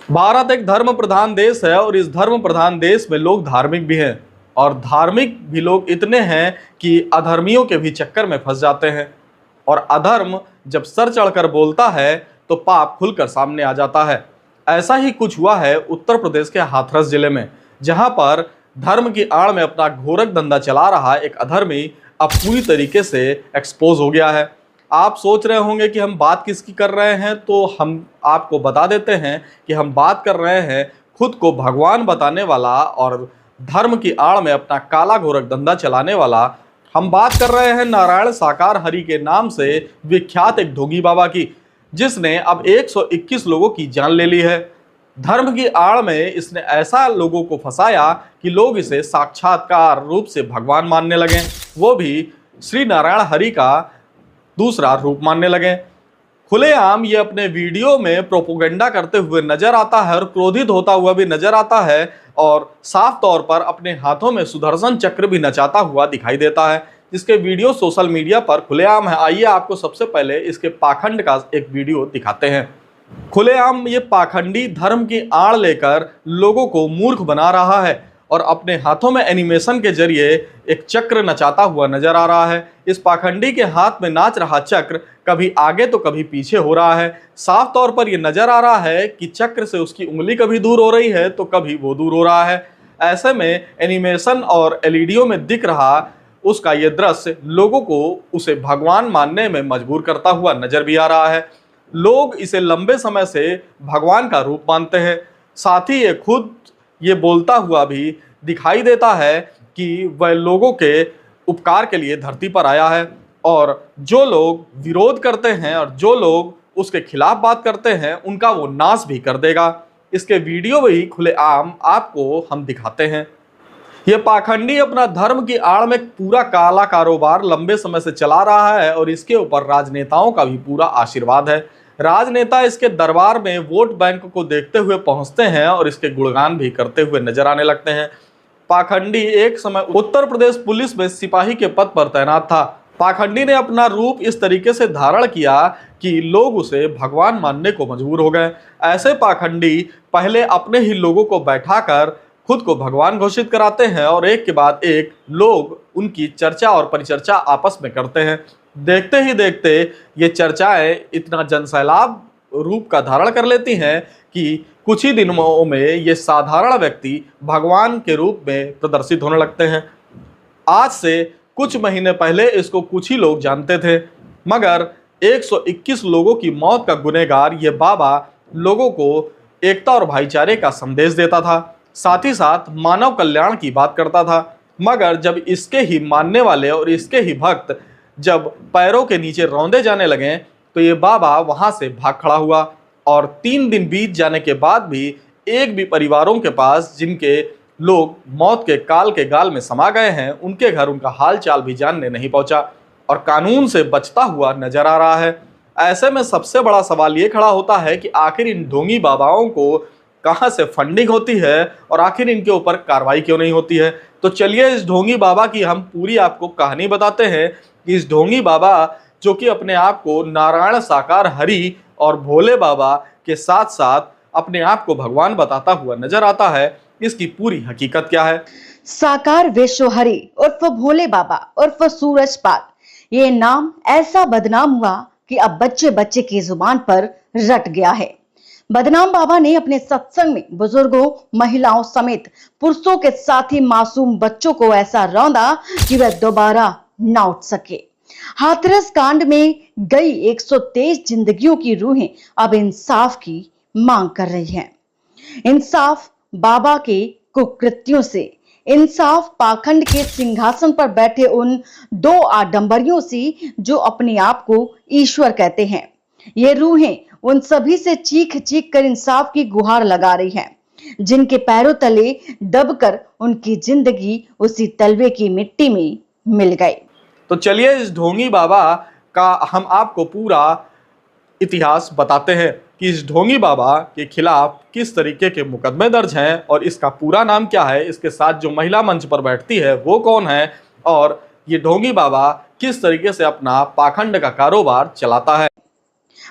भारत एक धर्म प्रधान देश है और इस धर्म प्रधान देश में लोग धार्मिक भी हैं और धार्मिक भी लोग इतने हैं कि अधर्मियों के भी चक्कर में फंस जाते हैं। और अधर्म जब सर चढ़कर बोलता है तो पाप खुलकर सामने आ जाता है। ऐसा ही कुछ हुआ है उत्तर प्रदेश के हाथरस जिले में, जहां पर धर्म की आड़ में अपना घोरक धंधा चला रहा एक अधर्मी अब पूरी तरीके से एक्सपोज हो गया है। आप सोच रहे होंगे कि हम बात किसकी कर रहे हैं, तो हम आपको बता देते हैं कि हम बात कर रहे हैं खुद को भगवान बताने वाला और धर्म की आड़ में अपना काला घोरक धंधा चलाने वाला। हम बात कर रहे हैं नारायण साकार हरि के नाम से विख्यात एक ढोंगी बाबा की, जिसने अब 121 लोगों की जान ले ली है। धर्म की आड़ में इसने ऐसा लोगों को फंसाया कि लोग इसे साक्षात्कार रूप से भगवान मानने लगे, वो भी श्री नारायण हरि का दूसरा रूप मानने लगे। खुलेआम ये अपने वीडियो में प्रोपोगंडा करते हुए नजर आता है और क्रोधित होता हुआ भी नजर आता है और साफ तौर पर अपने हाथों में सुदर्शन चक्र भी नचाता हुआ दिखाई देता है, जिसके वीडियो सोशल मीडिया पर खुलेआम है। आइए आपको सबसे पहले इसके पाखंड का एक वीडियो दिखाते हैं। खुलेआम ये पाखंडी धर्म की आड़ लेकर लोगों को मूर्ख बना रहा है और अपने हाथों में एनिमेशन के जरिए एक चक्र नचाता हुआ नजर आ रहा है। इस पाखंडी के हाथ में नाच रहा चक्र कभी आगे तो कभी पीछे हो रहा है। साफ तौर पर यह नजर आ रहा है कि चक्र से उसकी उंगली कभी दूर हो रही है तो कभी वो दूर हो रहा है। ऐसे में एनिमेशन और एलईडीओ में दिख रहा उसका ये दृश्य लोगों को उसे भगवान मानने में मजबूर करता हुआ नजर भी आ रहा है। लोग इसे लंबे समय से भगवान का रूप मानते हैं। साथ ही ये खुद ये बोलता हुआ भी दिखाई देता है कि वह लोगों के उपकार के लिए धरती पर आया है और जो लोग विरोध करते हैं और जो लोग उसके खिलाफ बात करते हैं उनका वो नाश भी कर देगा। इसके वीडियो भी खुलेआम आपको हम दिखाते हैं। ये पाखंडी अपना धर्म की आड़ में पूरा काला कारोबार लंबे समय से चला रहा है और इसके ऊपर राजनेताओं का भी पूरा आशीर्वाद है। राजनेता इसके दरबार में वोट बैंक को देखते हुए पहुंचते हैं और इसके गुणगान भी करते हुए नजर आने लगते हैं। पाखंडी एक समय उत्तर प्रदेश पुलिस में सिपाही के पद पर तैनात था। पाखंडी ने अपना रूप इस तरीके से धारण किया कि लोग उसे भगवान मानने को मजबूर हो गए। ऐसे पाखंडी पहले अपने ही लोगों को बैठाकर खुद को भगवान घोषित कराते हैं और एक के बाद एक लोग उनकी चर्चा और परिचर्चा आपस में करते हैं। देखते ही देखते ये चर्चाएं इतना जनसैलाब रूप का धारण कर लेती हैं कि कुछ ही दिनों में ये साधारण व्यक्ति भगवान के रूप में प्रदर्शित होने लगते हैं। आज से कुछ महीने पहले इसको कुछ ही लोग जानते थे, मगर 121 लोगों की मौत का गुनहगार ये बाबा लोगों को एकता और भाईचारे का संदेश देता था, साथ ही साथ मानव कल्याण की बात करता था। मगर जब इसके ही मानने वाले और इसके ही भक्त जब पैरों के नीचे रौंदे जाने लगे तो ये बाबा वहां से भाग खड़ा हुआ और 3 दिन बीत जाने के बाद भी एक भी परिवारों के पास जिनके लोग मौत के काल के गाल में समा गए हैं उनके घर उनका हाल चाल भी जानने नहीं पहुंचा और कानून से बचता हुआ नजर आ रहा है। ऐसे में सबसे बड़ा सवाल ये खड़ा होता है कि आखिर इन ढोंगी बाबाओं को कहां से फंडिंग होती है और आखिर इनके ऊपर कार्रवाई क्यों नहीं होती है। तो चलिए इस ढोंगी बाबा की हम पूरी आपको कहानी बताते हैं कि इस ढोंगी बाबा जो कि अपने आप को नारायण साकार हरि और भोले बाबा के साथ साथ अपने आप को भगवान बताता हुआ नजर आता है, इसकी पूरी हकीकत क्या है। साकार विश्वहरि उर्फ भोले बाबा उर्फ सूरजपाल, ये नाम ऐसा बदनाम हुआ कि अब बच्चे बच्चे की जुबान पर रट गया है। बदनाम बाबा ने अपने सत्संग में बुजुर्गों, महिलाओं समेत पुरुषों के साथ ही मासूम बच्चों को ऐसा रौंदा कि वह दोबारा न उठ सके। हाथरस कांड में गई 123 जिंदगियों की रूहें अब इंसाफ की मांग कर रही हैं। इंसाफ बाबा के कुकृत्यों से, इंसाफ पाखंड के सिंहासन पर बैठे उन 2 आडंबरियों से जो अपने आप को ईश्वर कहते हैं। ये रूहें उन सभी से चीख चीख कर इंसाफ की गुहार लगा रही हैं, जिनके पैरों तले दबकर उनकी जिंदगी उसी तलवे की मिट्टी में मिल गई। तो चलिए इस ढोंगी बाबा का हम आपको पूरा इतिहास बताते हैं कि इस ढोंगी बाबा के खिलाफ किस तरीके के मुकदमे दर्ज हैं और इसका पूरा नाम क्या है, इसके साथ जो महिला मंच पर बैठती है वो कौन है और ये ढोंगी बाबा किस तरीके से अपना पाखंड का कारोबार चलाता है।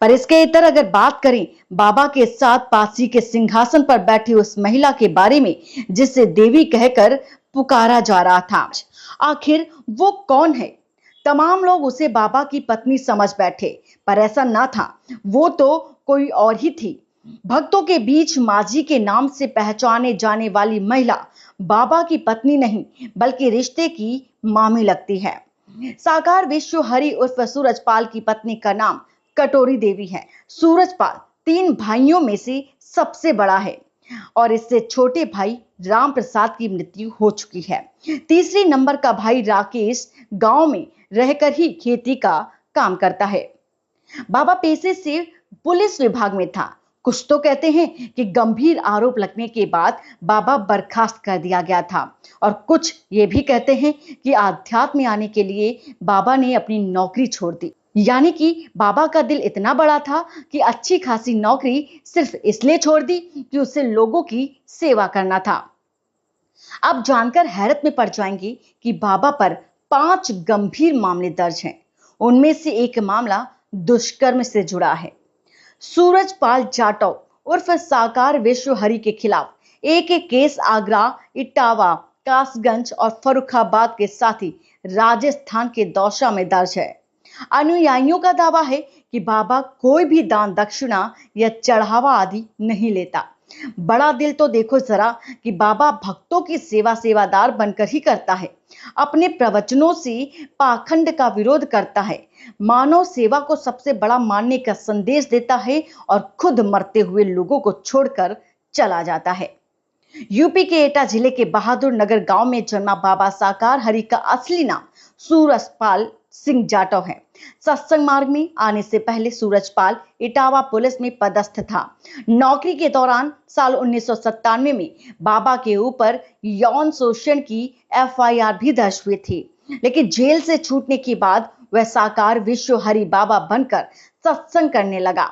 पर इसके इतर अगर बात करें बाबा के साथ पासी के सिंहासन पर बैठी उस महिला के बारे में जिसे देवी कहकर पुकारा जा रहा था, आखिर वो कौन है? तमाम लोग उसे बाबा की पत्नी समझ बैठे, पर ऐसा ना था। वो तो कोई और ही थी। भक्तों के बीच माजी के नाम से पहचाने जाने वाली महिला बाबा की पत्नी नहीं बल्कि रिश्ते की मामी लगती है। साकार विश्व हरि उर्फ सूरजपाल की पत्नी का नाम कटोरी देवी है। सूरजपाल 3 भाइयों में से सबसे बड़ा है और इससे छोटे भाई राम प्रसाद की मृत्यु हो चुकी है। तीसरे नंबर का भाई राकेश गांव में रहकर ही खेती का काम करता है। बाबा पेशे से पुलिस विभाग में था। कुछ तो कहते हैं कि गंभीर आरोप लगने के बाद बाबा बर्खास्त कर दिया गया था और कुछ ये भी कहते हैं कि आध्यात्म में आने के लिए बाबा ने अपनी नौकरी छोड़ दी। यानी कि बाबा का दिल इतना बड़ा था कि अच्छी खासी नौकरी सिर्फ इसलिए छोड़ दी कि उसे लोगों की सेवा करना था। अब जानकर हैरत में पड़ जाएंगे कि बाबा पर 5 गंभीर मामले दर्ज हैं। उनमें से एक मामला दुष्कर्म से जुड़ा है। सूरजपाल जाटव उर्फ साकार विश्व हरि के खिलाफ एक केस आगरा, इटावा, कासगंज और फर्रुखाबाद के साथ ही राजस्थान के दौसा में दर्ज है। अनुयायियों का दावा है कि बाबा कोई भी दान दक्षिणा या चढ़ावा आदि नहीं लेता। बड़ा दिल तो देखो जरा कि बाबा भक्तों की सेवादार बनकर ही करता है। अपने प्रवचनों से पाखंड का विरोध करता है, मानव सेवा को सबसे बड़ा मानने का संदेश देता है और खुद मरते हुए लोगों को छोड़कर चला जाता है। यूपी के एटा जिले के बहादुर नगर गांव में जन्मा बाबा साकार हरि का असली नाम सूरजपाल सिंह जाटव है। सत्संग मार्ग में आने से पहले सूरजपाल इटावा पुलिस में पदस्थ था। नौकरी के दौरान साल 1997 में बाबा के ऊपर यौन शोषण की एफआईआर भी दर्ज हुई थी, लेकिन जेल से छूटने के बाद वह साकार विश्व हरि बाबा बनकर सत्संग करने लगा।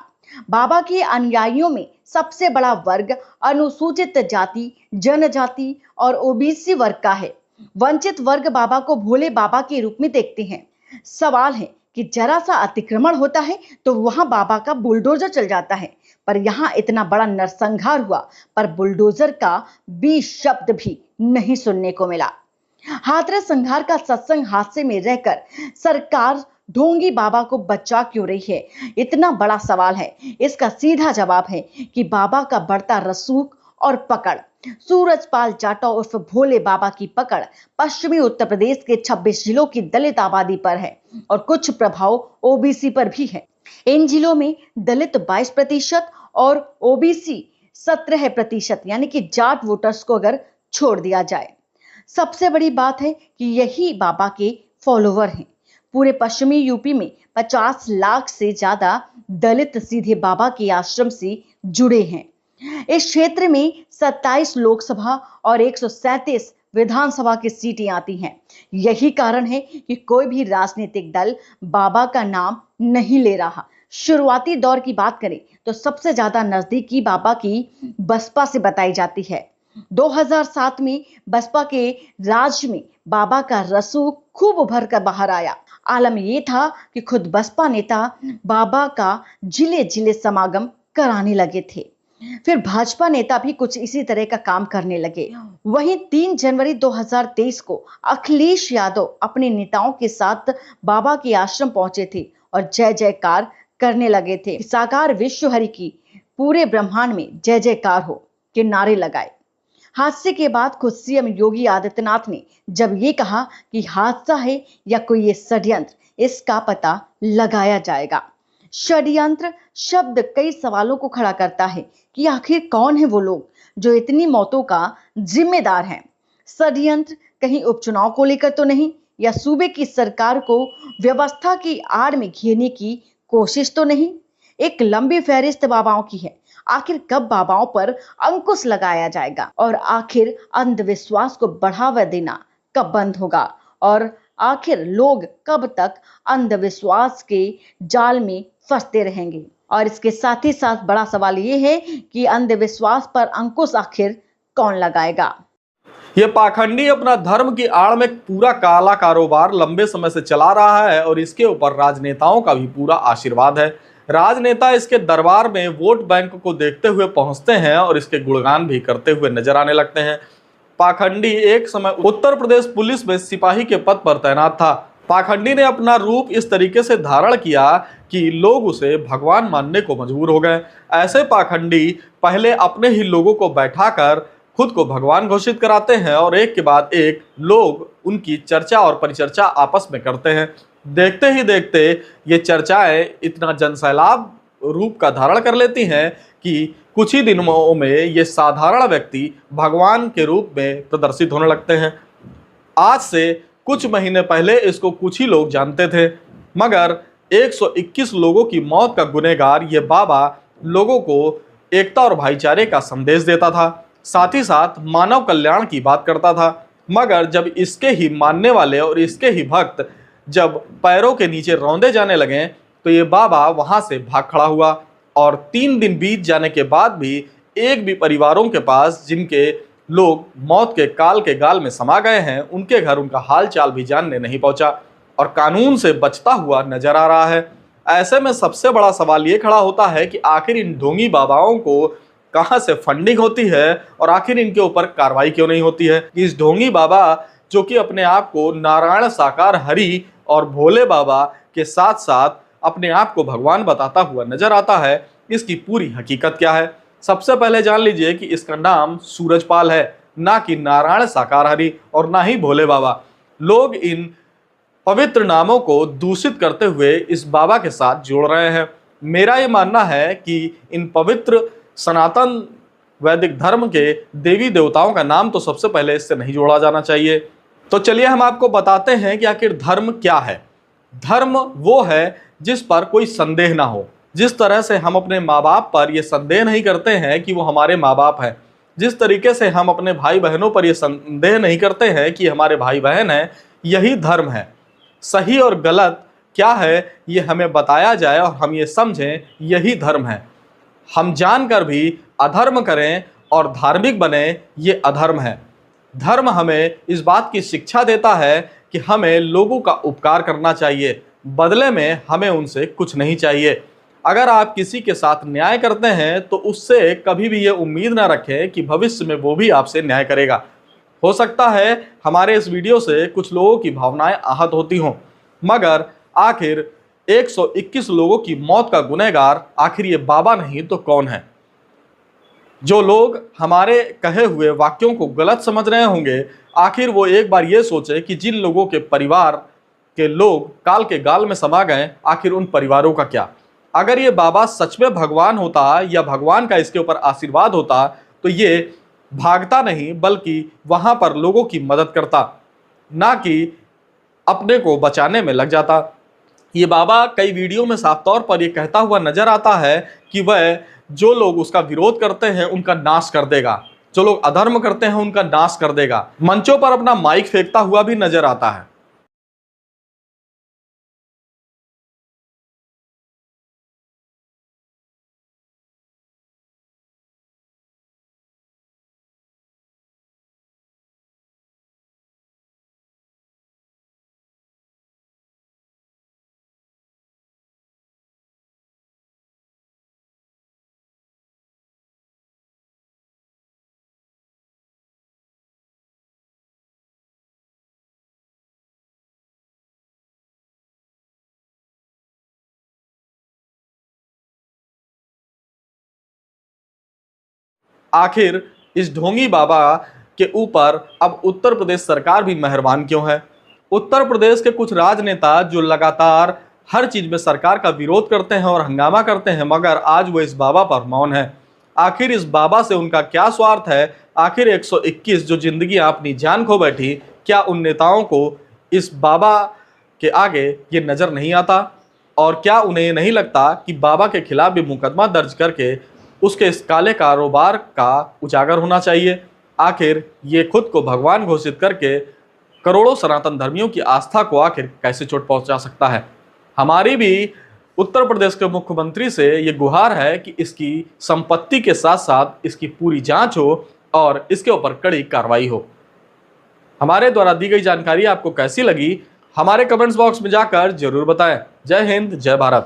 बाबा के अनुयायियों में सबसे बड़ा वर्ग अनुसूचित जाति, जनजाति और ओबीसी वर्ग का है। वंचित वर्ग बाबा को भोले बाबा के रूप में देखते हैं। सवाल है कि जरा सा अतिक्रमण होता है तो वहां बाबा का बुलडोजर चल जाता है, पर यहां इतना बड़ा नरसंहार हुआ पर बुलडोजर का 20 शब्द भी नहीं सुनने को मिला। हाथरस संहार का सत्संग हादसे में रहकर सरकार ढोंगी बाबा को बचा क्यों रही है? इतना बड़ा सवाल है। इसका सीधा जवाब है कि बाबा का बढ़ता रसूख और पकड़। सूरजपाल जाटव उर्फ भोले बाबा की पकड़ पश्चिमी उत्तर प्रदेश के 26 जिलों की दलित आबादी पर है और कुछ प्रभाव ओबीसी पर भी है। इन जिलों में दलित 22% और ओबीसी 17% यानी कि जाट वोटर्स को अगर छोड़ दिया जाए। सबसे बड़ी बात है कि यही बाबा के फॉलोवर हैं। पूरे पश्चिमी यूपी में 50 लाख से ज्यादा दलित सीधे बाबा के आश्रम से जुड़े हैं। इस क्षेत्र में 27 लोकसभा और 137 विधानसभा की सीटें आती हैं। यही कारण है कि कोई भी राजनीतिक दल बाबा का नाम नहीं ले रहा। शुरुआती दौर की बात करें तो सबसे ज्यादा नजदीकी बाबा की बसपा से बताई जाती है। 2007 में बसपा के राज में बाबा का रसूख खूब उभर कर बाहर आया। आलम यह था कि खुद बसपा नेता बाबा का जिले जिले समागम कराने लगे थे। फिर भाजपा नेता भी कुछ इसी तरह का काम करने लगे। वहीं 3 जनवरी 2023 को अखिलेश यादव अपने नेताओं के साथ बाबा के आश्रम पहुंचे थे और जय जयकार करने लगे थे। साकार विश्व हरि की पूरे ब्रह्मांड में जय जयकार हो के नारे लगाए। हादसे के बाद खुद सीएम योगी आदित्यनाथ ने जब ये कहा कि हादसा है या कोई ये षड्यंत्र, इसका पता लगाया जाएगा। षड्यंत्र शब्द कई सवालों को खड़ा करता है कि आखिर कौन है वो लोग जो इतनी मौतों का जिम्मेदार हैं? षड्यंत्र कहीं उपचुनाव को लेकर तो नहीं, या सूबे की सरकार को व्यवस्था की आड़ में घेरने की कोशिश तो नहीं? एक लंबी फहरिस्त बाबाओं की है। आखिर कब बाबाओं पर अंकुश लगाया जाएगा और आखिर अंधविश्वास को बढ़ावा देना कब बंद होगा और आखिर लोग कब तक अंधविश्वास के जाल में फंसते रहेंगे? और इसके साथ ही साथ बड़ा सवाल ये है कि अंधविश्वास पर अंकुश आखिर कौन लगाएगा? ये पाखंडी अपना धर्म की आड़ में पूरा काला कारोबार लंबे समय से चला रहा है और इसके ऊपर राजनेताओं का भी पूरा आशीर्वाद है। राजनेता इसके दरबार में वोट बैंक को देखते हुए पहुंचते हैं और इसके गुणगान भी करते हुए नजर आने लगते हैं। पाखंडी एक समय उत्तर प्रदेश पुलिस में सिपाही के पद पर तैनात था। पाखंडी ने अपना रूप इस तरीके से धारण किया कि लोग उसे भगवान मानने को मजबूर हो गए। ऐसे पाखंडी पहले अपने ही लोगों को बैठाकर खुद को भगवान घोषित कराते हैं और एक के बाद एक लोग उनकी चर्चा और परिचर्चा आपस में करते हैं। देखते ही देखते ये चर्चाएं इतना जनसैलाब रूप का धारण कर लेती हैं कि कुछ ही दिनों में ये साधारण व्यक्ति भगवान के रूप में प्रदर्शित होने लगते हैं। आज से कुछ महीने पहले इसको कुछ ही लोग जानते थे, मगर 121 लोगों की मौत का गुनहगार ये बाबा लोगों को एकता और भाईचारे का संदेश देता था, साथ ही साथ मानव कल्याण की बात करता था। मगर जब इसके ही मानने वाले और इसके ही भक्त जब पैरों के नीचे रौंदे जाने लगे तो ये बाबा वहां से भाग खड़ा हुआ और 3 दिन बीत जाने के बाद भी एक भी परिवारों के पास जिनके लोग मौत के काल के गाल में समा गए हैं उनके घर उनका हाल चाल भी जानने नहीं पहुंचा और कानून से बचता हुआ नजर आ रहा है। ऐसे में सबसे बड़ा सवाल ये खड़ा होता है कि आखिर इन ढोंगी बाबाओं को कहां से फंडिंग होती है और आखिर इनके ऊपर कार्रवाई क्यों नहीं होती है। इस ढोंगी बाबा जो कि अपने आप को नारायण साकार हरि और भोले बाबा के साथ साथ अपने आप को भगवान बताता हुआ नजर आता है, इसकी पूरी हकीकत क्या है। सबसे पहले जान लीजिए कि इसका नाम सूरजपाल है, ना कि नारायण साकार हरि और ना ही भोले बाबा। लोग इन पवित्र नामों को दूषित करते हुए इस बाबा के साथ जोड़ रहे हैं। मेरा ये मानना है कि इन पवित्र सनातन वैदिक धर्म के देवी देवताओं का नाम तो सबसे पहले इससे नहीं जोड़ा जाना चाहिए। तो चलिए हम आपको बताते हैं कि आखिर धर्म क्या है। धर्म वो है जिस पर कोई संदेह ना हो। जिस तरह से हम अपने माँ बाप पर यह संदेह नहीं करते हैं कि वो हमारे माँ बाप हैं, जिस तरीके से हम अपने भाई बहनों पर यह संदेह नहीं करते हैं कि हमारे भाई बहन हैं, यही धर्म है। सही और गलत क्या है ये हमें बताया जाए और हम ये समझें, यही धर्म है। हम जानकर भी अधर्म करें और धार्मिक बने, ये अधर्म है। धर्म हमें इस बात की शिक्षा देता है कि हमें लोगों का उपकार करना चाहिए, बदले में हमें उनसे कुछ नहीं चाहिए। अगर आप किसी के साथ न्याय करते हैं तो उससे कभी भी ये उम्मीद ना रखें कि भविष्य में वो भी आपसे न्याय करेगा। हो सकता है हमारे इस वीडियो से कुछ लोगों की भावनाएं आहत होती हों, मगर आखिर 121 लोगों की मौत का गुनहगार आखिर ये बाबा नहीं तो कौन है। जो लोग हमारे कहे हुए वाक्यों को गलत समझ रहे होंगे, आखिर वो एक बार ये सोचे कि जिन लोगों के परिवार के लोग काल के गाल में समा गए, आखिर उन परिवारों का क्या। अगर ये बाबा सच में भगवान होता या भगवान का इसके ऊपर आशीर्वाद होता तो ये भागता नहीं बल्कि वहां पर लोगों की मदद करता, ना कि अपने को बचाने में लग जाता। ये बाबा कई वीडियो में साफ तौर पर यह कहता हुआ नजर आता है कि वह जो लोग उसका विरोध करते हैं उनका नाश कर देगा, जो लोग अधर्म करते हैं उनका नाश कर देगा। मंचों पर अपना माइक फेंकता हुआ भी नजर आता है। आखिर इस ढोंगी बाबा के ऊपर अब उत्तर प्रदेश सरकार भी मेहरबान क्यों है। उत्तर प्रदेश के कुछ राजनेता जो लगातार हर चीज में सरकार का विरोध करते हैं और हंगामा करते हैं, मगर आज वो इस बाबा पर मौन है। आखिर इस बाबा से उनका क्या स्वार्थ है। आखिर 121 जो जिंदगी अपनी जान खो बैठी, क्या उन नेताओं को इस बाबा के आगे ये नजर नहीं आता और क्या उन्हें नहीं लगता कि बाबा के खिलाफ भी मुकदमा दर्ज करके उसके इस काले कारोबार का उजागर होना चाहिए। आखिर ये खुद को भगवान घोषित करके करोड़ों सनातन धर्मियों की आस्था को आखिर कैसे चोट पहुंचा सकता है। हमारी भी उत्तर प्रदेश के मुख्यमंत्री से ये गुहार है कि इसकी संपत्ति के साथ साथ इसकी पूरी जांच हो और इसके ऊपर कड़ी कार्रवाई हो। हमारे द्वारा दी गई जानकारी आपको कैसी लगी, हमारे कमेंट्स बॉक्स में जाकर जरूर बताएं। जय हिंद, जय भारत।